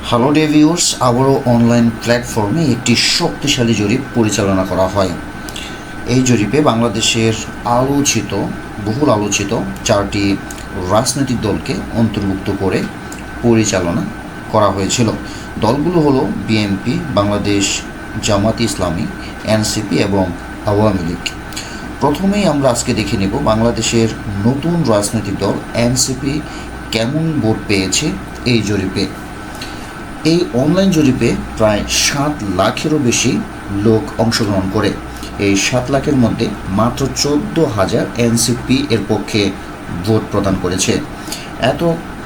Hello day viewers, আবারও online প্ল্যাটফর্মে একটি শক্তিশালী জরিপ পরিচালনা করা হয়। এই জরিপে বাংলাদেশের বহুল আলোচিত 4টি রাজনৈতিক দলকে অন্তর্ভুক্ত করে পরিচালনা করা হয়েছিল। দলগুলো হলো বিএনপি, বাংলাদেশ জামাত ইসলামী, এনসিপি এবং আওয়ামী লীগ। প্রথমেই আমরা আজকে দেখে নেব বাংলাদেশের নতুন রাজনৈতিক দল এনসিপি কেমন ভোট পেয়েছে এই জরিপে। এই অনলাইন জরিপে প্রায় 7 লাখেরও বেশি লোক অংশগ্রহণ করে। এই 7 লাখের মধ্যে মাত্র 14,000 এনসিপি এর পক্ষে ভোট প্রদান করেছে। এত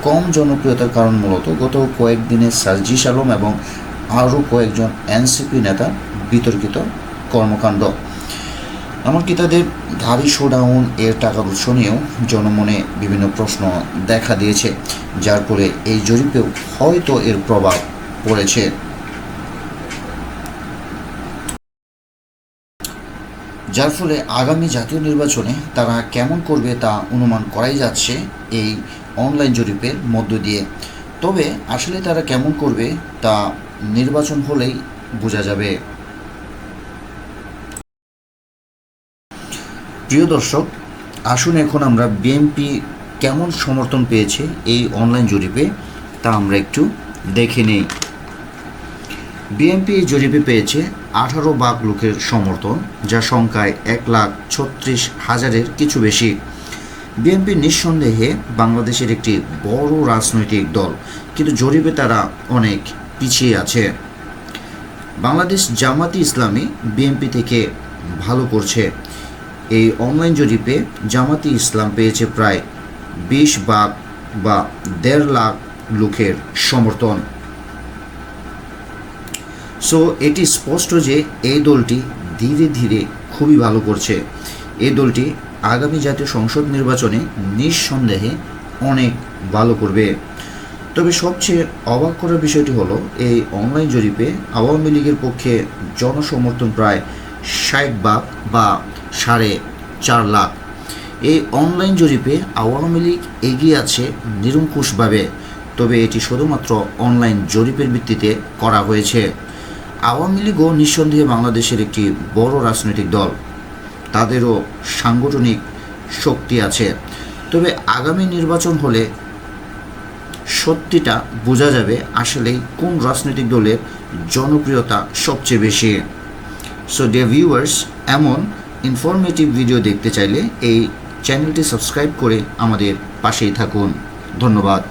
কম জনপ্রিয়তার কারণ মূলত গত কয়েকদিনে সার্জিস আলম এবং আরও কয়েকজন এনসিপি নেতা বিতর্কিত কর্মকাণ্ড, এমনকি তাদের গাড়ি শোডাউন এর টাকার উৎস নিয়েও জনমনে বিভিন্ন প্রশ্ন দেখা দিয়েছে, যার ফলে এই জরিপেও হয়তো এর প্রভাব পড়েছে। যার ফলে আগামী জাতীয় নির্বাচনে তারা কেমন করবে তা অনুমান করাই যাচ্ছে এই অনলাইন জরিপের মধ্য দিয়ে। তবে আসলে তারা কেমন করবে তা নির্বাচন হলেই বোঝা যাবে। প্রিয় দর্শক, আসুন এখন আমরা বিএনপি কেমন সমর্থন পেয়েছে এই অনলাইন জরিপে তা আমরা একটু দেখে নিই। বিএনপি এই জরিপে পেয়েছে 18 লাখ লোকের সমর্থন, যা সংখ্যায় 1,36,000-এর কিছু বেশি। বিএনপি নিঃসন্দেহে বাংলাদেশের একটি বড় রাজনৈতিক দল, কিন্তু জরিপে তারা অনেক পিছিয়ে আছে। বাংলাদেশ জামাতি ইসলামী বিএনপি থেকে ভালো করছে। এই অনলাইন জরিপে জামাতি ইসলাম পেয়েছে প্রায় 20 লাখ বা 1.5 লাখ লোকের সমর্থন। সো এটি স্পষ্ট যে এই দলটি ধীরে ধীরে খুবই ভালো করছে। এই দলটি আগামী জাতীয় সংসদ নির্বাচনে নিঃসন্দেহে অনেক ভালো করবে। তবে সবচেয়ে অবাক করার বিষয়টি হলো এই অনলাইন জরিপে আওয়ামী লীগের পক্ষে জনসমর্থন প্রায় 60 লাখ বা 4.5 লাখ। এই অনলাইন জরিপে আওয়ামী লীগ এগিয়ে আছে নিরঙ্কুশভাবে, তবে এটি শুধুমাত্র অনলাইন জরিপের ভিত্তিতে করা হয়েছে। আওয়ামী লীগও নিঃসন্দেহে বাংলাদেশের একটি বড় রাজনৈতিক দল, তাদেরও সাংগঠনিক শক্তি আছে। তবে আগামী নির্বাচন হলে সত্যিটা বোঝা যাবে আসলেই কোন রাজনৈতিক দলের জনপ্রিয়তা সবচেয়ে বেশি। সো ডিয়ার ভিউয়ার্স, এমন ইনফরমেটিভ ভিডিও দেখতে চাইলে এই চ্যানেলটি সাবস্ক্রাইব করে আমাদের পাশেই থাকুন। ধন্যবাদ।